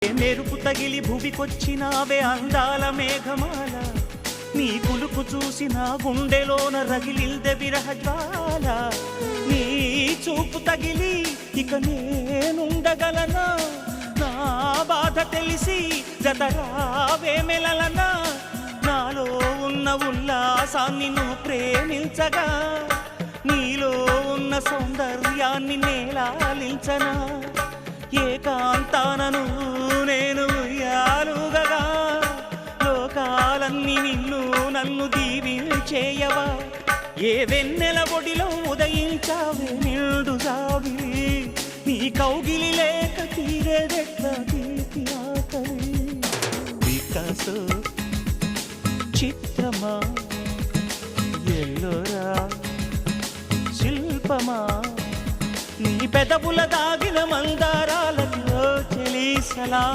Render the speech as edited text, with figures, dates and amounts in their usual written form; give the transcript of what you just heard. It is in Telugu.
మెరుపు తగిలి భువికొచ్చినావే అందాల మేఘమాల, నీ కులుకు చూసి నా గుండెలోన రగిలిల్దె విరహజ్వాల. నీ చూపు తగిలి ఇక నేనుండగలనా, నా బాధ తెలిసి జతరావే మెలలనా. నాలో ఉన్న ఉల్లాసాన్ని నువ్వు ప్రేమించగా, నీలో ఉన్న సౌందర్యాన్ని నేలాలించనా. ఏకాంతానను నేను ఉయ్యాలుగగా, లోకాలన్నీ నిన్ను నన్ను దీవించేయవా. ఏ వెన్నెల ఒడిలో ఉదయించావే నిండు సావి, నీ కౌగిలి లేక తీరేదెట్లా తీపి ఆకలి. వికాసో చిత్రమా ఎల్లోరా శిల్పమా, నీ పెదవుల దాగిన మందారాలలో చెలి సలా.